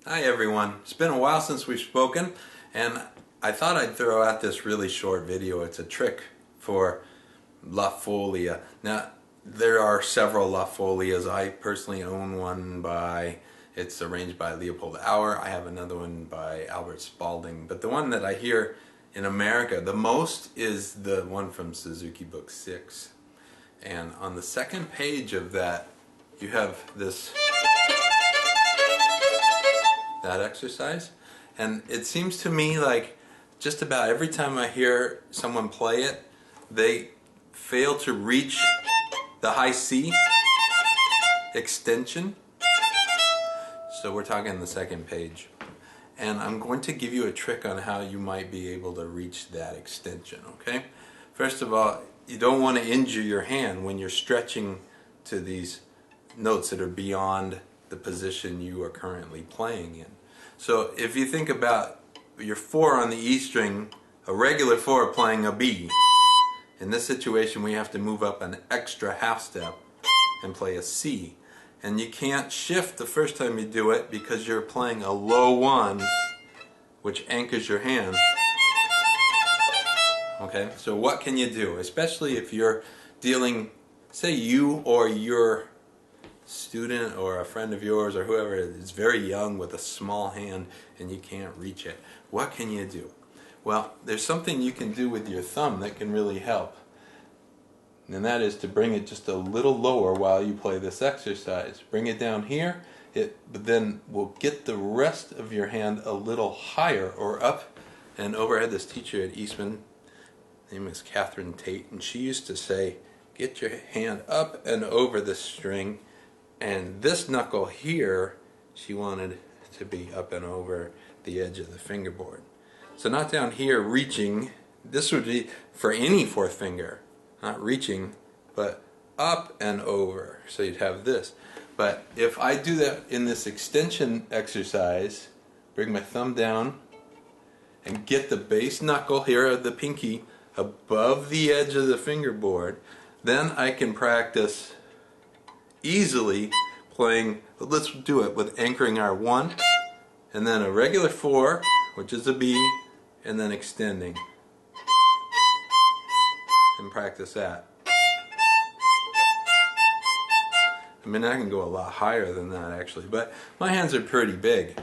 Hi everyone. It's been a while since we've spoken, and I thought I'd throw out this really short video. It's a trick for LaFolia. Now, there are several LaFolias. I personally own one it's arranged by Leopold Auer. I have another one by Albert Spalding. But the one that I hear in America the most is the one from Suzuki Book 6. And on the second page of that, you have that exercise, and it seems to me like just about every time I hear someone play it, they fail to reach the high C extension. So we're talking the second page, and I'm going to give you a trick on how you might be able to reach that extension. Okay, first of all, you don't want to injure your hand when you're stretching to these notes that are beyond the position you are currently playing in. So if you think about your 4 on the E string, a regular 4 playing a B, in this situation we have to move up an extra half step and play a C. And you can't shift the first time you do it because you're playing a low 1, which anchors your hand. Okay, so what can you do? Especially if you're dealing, say you or your student or a friend of yours or whoever is very young with a small hand and you can't reach it. What can you do? Well, there's something you can do with your thumb that can really help. And that is to bring it just a little lower while you play this exercise. Bring it down here, but then we'll get the rest of your hand a little higher or up and over. I had this teacher at Eastman, her name is Catherine Tate, and she used to say, get your hand up and over the string, and this knuckle here she wanted to be up and over the edge of the fingerboard. So not down here reaching, this would be for any 4th finger, not reaching, but up and over, so you'd have this. But if I do that in this extension exercise, bring my thumb down and get the base knuckle here of the pinky above the edge of the fingerboard, then I can practice easily playing. Let's do it with anchoring our 1 and then a regular 4, which is a B, and then extending, and practice that. I mean, I can go a lot higher than that actually, but my hands are pretty big.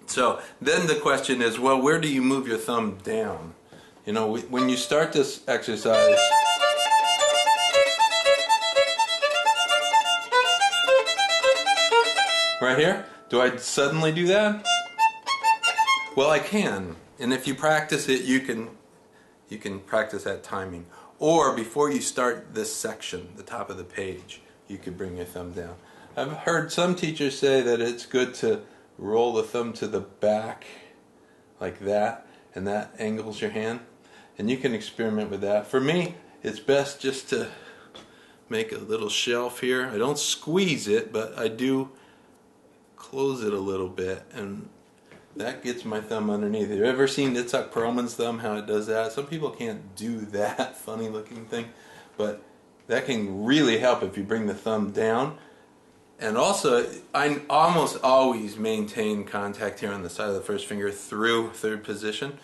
So then the question is, well, where do you move your thumb down? You know, when you start this exercise, right here, do I suddenly do that? Well, I can, and if you practice it, you can practice that timing. Or before you start this section, the top of the page, you could bring your thumb down. I've heard some teachers say that it's good to roll the thumb to the back like that, and that angles your hand. And you can experiment with that. For me, it's best just to make a little shelf here. I don't squeeze it, but I do close it a little bit, and that gets my thumb underneath. Have you ever seen Itzhak Perlman's thumb, how it does that? Some people can't do that funny looking thing, but that can really help if you bring the thumb down. And also, I almost always maintain contact here on the side of the first finger through 3rd position.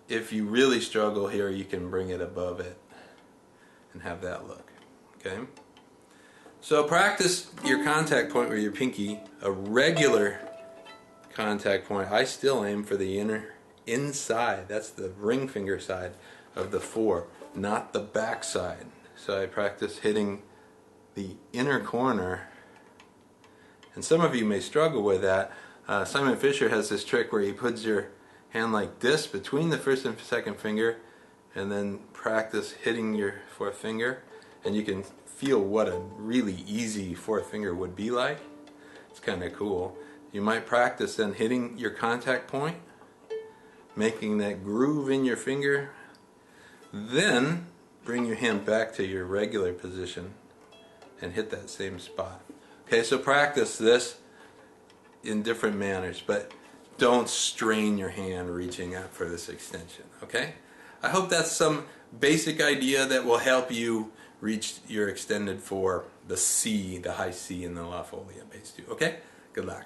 If you really struggle here, you can bring it above it and have that look. Okay? So practice your contact point with your pinky, a regular contact point. I still aim for the inside, that's the ring finger side of the 4, not the back side. So I practice hitting the inner corner, and some of you may struggle with that. Simon Fisher has this trick where he puts your hand like this between the 1st and 2nd finger, and then practice hitting your 4th finger, and you can feel what a really easy 4th finger would be like. It's kind of cool. You might practice then hitting your contact point, making that groove in your finger, then bring your hand back to your regular position and hit that same spot. Okay, so practice this in different manners, but don't strain your hand reaching out for this extension. Okay? I hope that's some basic idea that will help you reach your extended 4, the C, the high C in the LaFolia bass 2. Okay? Good luck.